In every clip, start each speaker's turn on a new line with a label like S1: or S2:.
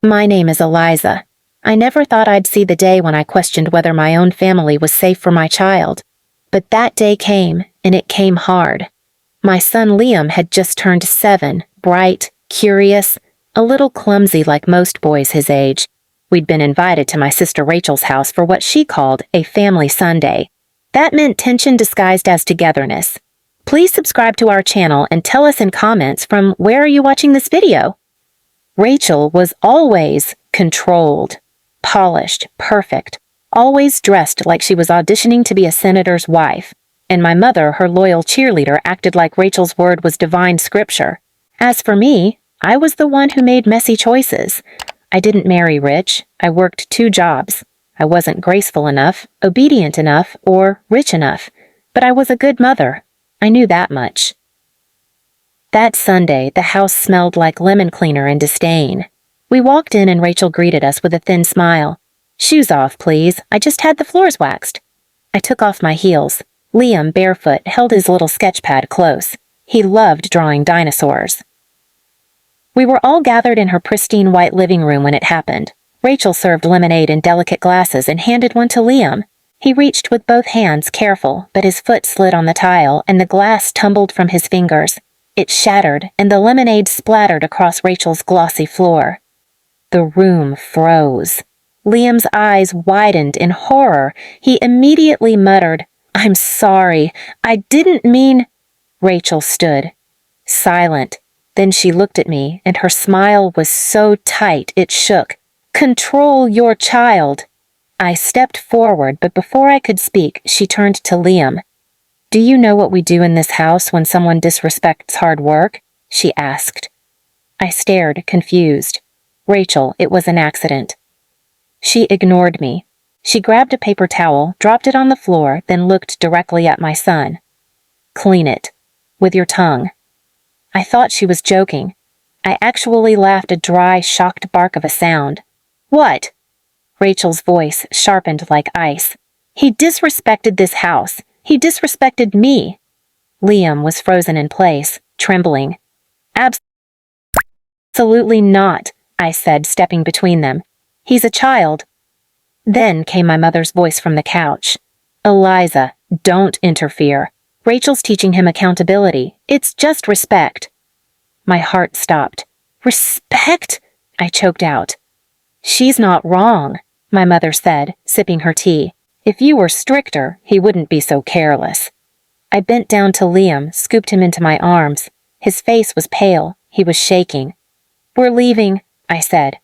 S1: My name is Eliza. I never thought I'd see the day when I questioned whether my own family was safe for my child. But that day came, and it came hard. My son Liam had just turned 7, bright, curious, a little clumsy like most boys his age. We'd been invited to my sister Rachel's house for what she called a family Sunday. That meant tension disguised as togetherness. Please subscribe to our channel and tell us in comments from where are you watching this video? Rachel was always controlled, polished, perfect, always dressed like she was auditioning to be a senator's wife, and my mother, her loyal cheerleader, acted like Rachel's word was divine scripture. As for me, I was the one who made messy choices. I didn't marry rich. I worked 2 jobs. I wasn't graceful enough, obedient enough, or rich enough, but I was a good mother. I knew that much. That Sunday, the house smelled like lemon cleaner and disdain. We walked in and Rachel greeted us with a thin smile. "Shoes off, please. I just had the floors waxed." I took off my heels. Liam, barefoot, held his little sketch pad close. He loved drawing dinosaurs. We were all gathered in her pristine white living room when it happened. Rachel served lemonade in delicate glasses and handed one to Liam. He reached with both hands, careful, but his foot slid on the tile and the glass tumbled from his fingers. It shattered, and the lemonade splattered across Rachel's glossy floor. The room froze. Liam's eyes widened in horror. He immediately muttered, "I'm sorry. I didn't mean—" Rachel stood, silent. Then she looked at me, and her smile was so tight it shook. "Control your child." I stepped forward, but before I could speak, she turned to Liam. "Do you know what we do in this house when someone disrespects hard work?" she asked. I stared, confused. "Rachel, it was an accident." She ignored me. She grabbed a paper towel, dropped it on the floor, then looked directly at my son. "Clean it. With your tongue." I thought she was joking. I actually laughed a dry, shocked bark of a sound. "What?" Rachel's voice sharpened like ice. "He disrespected this house. He disrespected me." Liam was frozen in place, trembling. "Absolutely not," I said, stepping between them. "He's a child." Then came my mother's voice from the couch. "Eliza, don't interfere. Rachel's teaching him accountability. It's just respect." My heart stopped. "Respect?" I choked out. "She's not wrong," my mother said, sipping her tea. "If you were stricter, he wouldn't be so careless." I bent down to Liam, scooped him into my arms. His face was pale. He was shaking. "We're leaving," I said.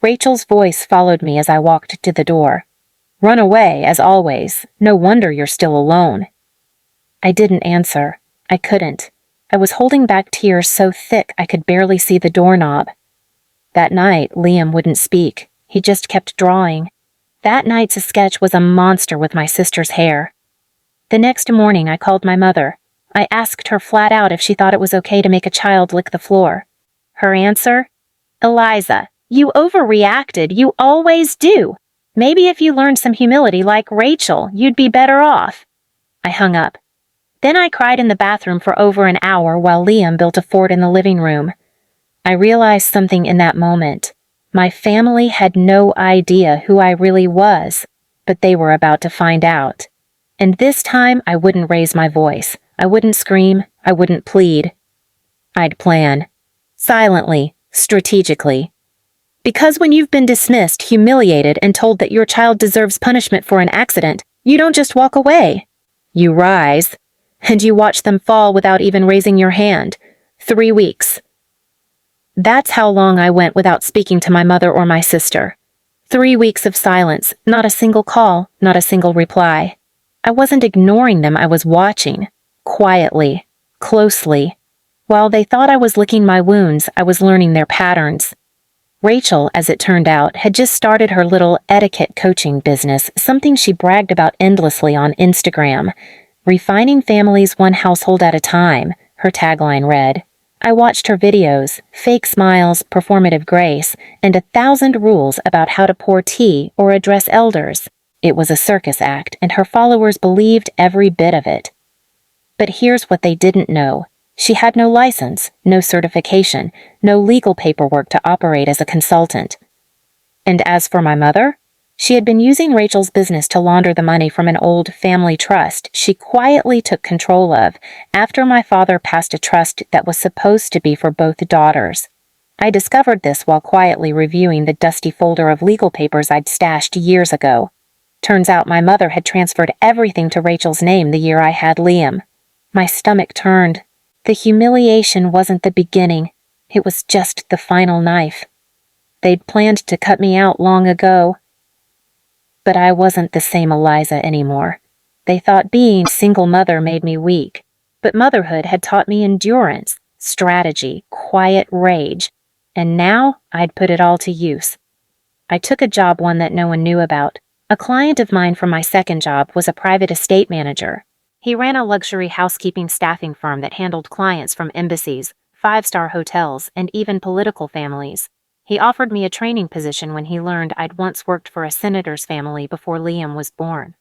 S1: Rachel's voice followed me as I walked to the door. "Run away, as always. No wonder you're still alone." I didn't answer. I couldn't. I was holding back tears so thick I could barely see the doorknob. That night, Liam wouldn't speak. He just kept drawing. That night's sketch was a monster with my sister's hair. The next morning, I called my mother. I asked her flat out if she thought it was okay to make a child lick the floor. Her answer? "Eliza, you overreacted. You always do. Maybe if you learned some humility like Rachel, you'd be better off." I hung up. Then I cried in the bathroom for over an hour while Liam built a fort in the living room. I realized something in that moment. My family had no idea who I really was, but they were about to find out. And this time, I wouldn't raise my voice. I wouldn't scream. I wouldn't plead. I'd plan. Silently, strategically. Because when you've been dismissed, humiliated, and told that your child deserves punishment for an accident, you don't just walk away. You rise, and you watch them fall without even raising your hand. 3 weeks. That's how long I went without speaking to my mother or my sister. 3 weeks of silence, not a single call, not a single reply. I wasn't ignoring them, I was watching. Quietly, closely. While they thought I was licking my wounds, I was learning their patterns. Rachel, as it turned out, had just started her little etiquette coaching business, something she bragged about endlessly on Instagram. "Refining families one household at a time," her tagline read. I watched her videos, fake smiles, performative grace, and 1,000 rules about how to pour tea or address elders. It was a circus act, and her followers believed every bit of it. But here's what they didn't know. She had no license, no certification, no legal paperwork to operate as a consultant. And as for my mother, she had been using Rachel's business to launder the money from an old family trust she quietly took control of after my father passed a trust that was supposed to be for both daughters. I discovered this while quietly reviewing the dusty folder of legal papers I'd stashed years ago. Turns out my mother had transferred everything to Rachel's name the year I had Liam. My stomach turned. The humiliation wasn't the beginning. It was just the final knife. They'd planned to cut me out long ago. But I wasn't the same Eliza anymore. They thought being a single mother made me weak, but motherhood had taught me endurance, strategy, quiet rage, and now I'd put it all to use. I took a job, one that no one knew about. A client of mine from my second job was a private estate manager. He ran a luxury housekeeping staffing firm that handled clients from embassies, five-star hotels, and even political families. He offered me a training position when he learned I'd once worked for a senator's family before Liam was born.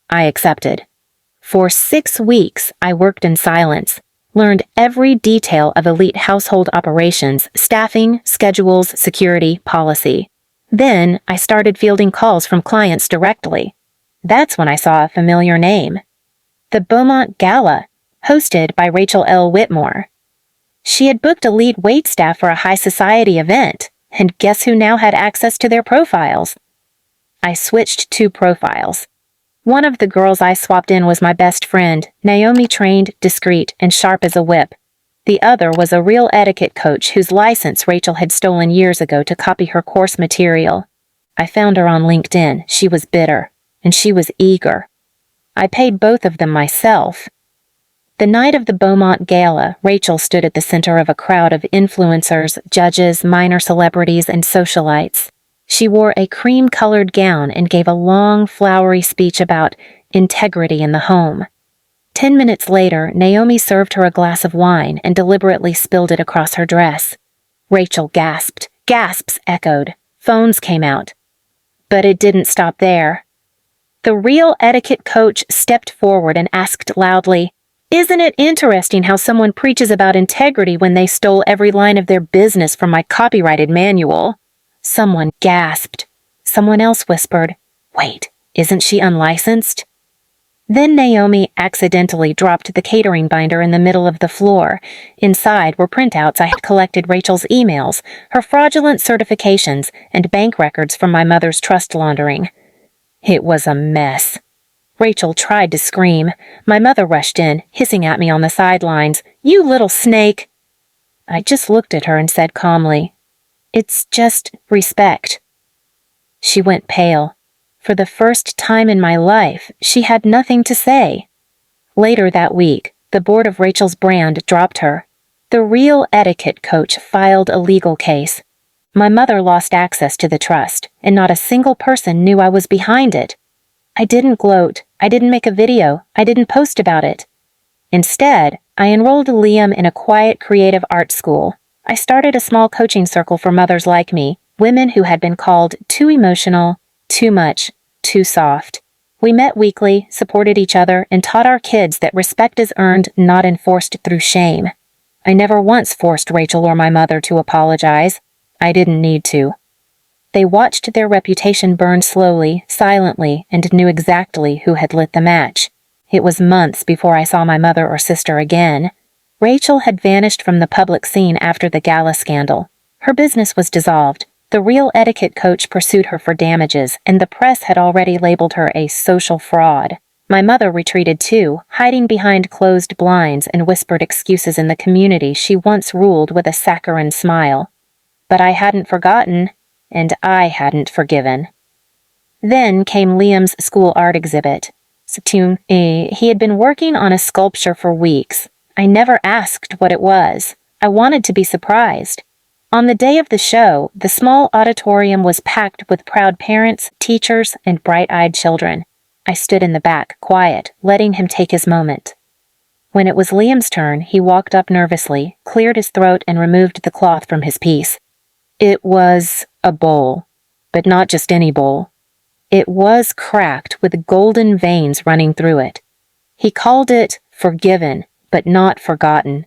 S1: I accepted. For 6 weeks, I worked in silence, learned every detail of elite household operations, staffing, schedules, security, policy. Then, I started fielding calls from clients directly. That's when I saw a familiar name. The Beaumont Gala, hosted by Rachel L. Whitmore. She had booked elite waitstaff for a high society event, and guess who now had access to their profiles? I switched 2 profiles. One of the girls I swapped in was my best friend, Naomi, trained, discreet, and sharp as a whip. The other was a real etiquette coach whose license Rachel had stolen years ago to copy her course material. I found her on LinkedIn. She was bitter, and she was eager. I paid both of them myself. The night of the Beaumont Gala, Rachel stood at the center of a crowd of influencers, judges, minor celebrities, and socialites. She wore a cream-colored gown and gave a long, flowery speech about integrity in the home. 10 minutes later, Naomi served her a glass of wine and deliberately spilled it across her dress. Rachel gasped. Gasps echoed. Phones came out. But it didn't stop there. The real etiquette coach stepped forward and asked loudly, "Isn't it interesting how someone preaches about integrity when they stole every line of their business from my copyrighted manual?" Someone gasped. Someone else whispered, "Wait, isn't she unlicensed?" Then Naomi accidentally dropped the catering binder in the middle of the floor. Inside were printouts I had collected Rachel's emails, her fraudulent certifications, and bank records from my mother's trust laundering. It was a mess. Rachel tried to scream. My mother rushed in, hissing at me on the sidelines, "You little snake!" I just looked at her and said calmly, "It's just respect." She went pale. For the first time in my life, she had nothing to say. Later that week, the board of Rachel's brand dropped her. The real etiquette coach filed a legal case. My mother lost access to the trust, and not a single person knew I was behind it. I didn't gloat. I didn't make a video. I didn't post about it. Instead, I enrolled Liam in a quiet creative art school. I started a small coaching circle for mothers like me, women who had been called too emotional, too much, too soft. We met weekly, supported each other, and taught our kids that respect is earned, not enforced through shame. I never once forced Rachel or my mother to apologize. I didn't need to. They watched their reputation burn slowly, silently, and knew exactly who had lit the match. It was months before I saw my mother or sister again. Rachel had vanished from the public scene after the gala scandal. Her business was dissolved. The real etiquette coach pursued her for damages, and the press had already labeled her a social fraud. My mother retreated too, hiding behind closed blinds and whispered excuses in the community she once ruled with a saccharine smile. But I hadn't forgotten, and I hadn't forgiven. Then came Liam's school art exhibit. He had been working on a sculpture for weeks. I never asked what it was. I wanted to be surprised. On the day of the show, the small auditorium was packed with proud parents, teachers, and bright-eyed children. I stood in the back, quiet, letting him take his moment. When it was Liam's turn, he walked up nervously, cleared his throat, and removed the cloth from his piece. It was a bowl, but not just any bowl. It was cracked with golden veins running through it. He called it forgiven, but not forgotten.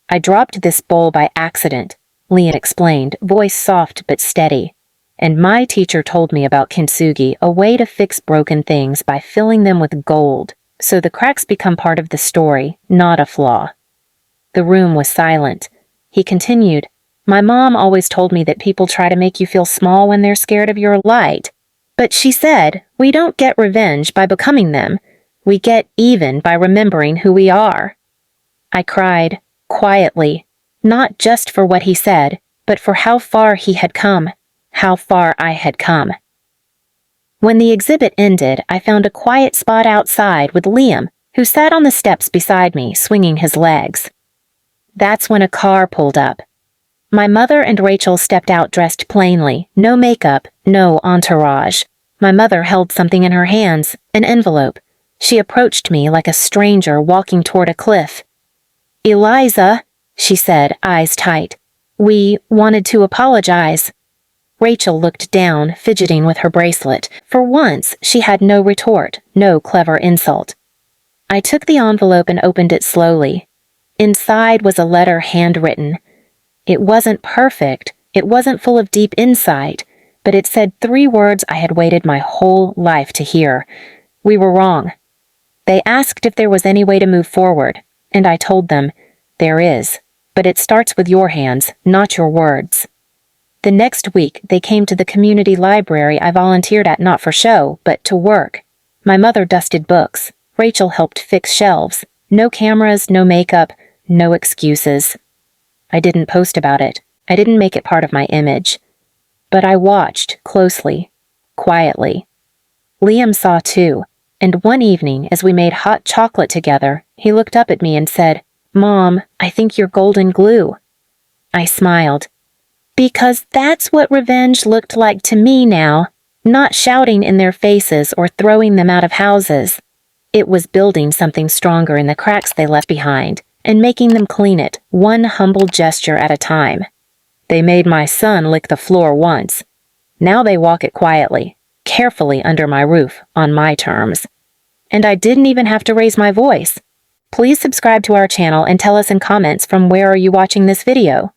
S1: "I dropped this bowl by accident," Liam explained, voice soft but steady. And my teacher told me about kintsugi, a way to fix broken things by filling them with gold, so the cracks become part of the story, not a flaw. The room was silent. He continued, "My mom always told me that people try to make you feel small when they're scared of your light. But she said, we don't get revenge by becoming them. We get even by remembering who we are." I cried, quietly, not just for what he said, but for how far he had come, how far I had come. When the exhibit ended, I found a quiet spot outside with Liam, who sat on the steps beside me, swinging his legs. That's when a car pulled up. My mother and Rachel stepped out dressed plainly, no makeup, no entourage. My mother held something in her hands, an envelope. She approached me like a stranger walking toward a cliff. "Eliza," she said, eyes tight. "We wanted to apologize." Rachel looked down, fidgeting with her bracelet. For once, she had no retort, no clever insult. I took the envelope and opened it slowly. Inside was a letter handwritten. It wasn't perfect, it wasn't full of deep insight, but it said 3 words I had waited my whole life to hear. We were wrong. They asked if there was any way to move forward, and I told them, there is, but it starts with your hands, not your words. The next week, they came to the community library I volunteered at, not for show, but to work. My mother dusted books. Rachel helped fix shelves. No cameras, no makeup, no excuses. I didn't post about it. I didn't make it part of my image. But I watched, closely, quietly. Liam saw too, and one evening, as we made hot chocolate together, he looked up at me and said, "Mom, I think you're golden glue." I smiled. Because that's what revenge looked like to me now, not shouting in their faces or throwing them out of houses. It was building something stronger in the cracks they left behind, and making them clean it, one humble gesture at a time. They made my son lick the floor once. Now they walk it quietly, carefully under my roof, on my terms. And I didn't even have to raise my voice. Please subscribe to our channel and tell us in comments from where are you watching this video.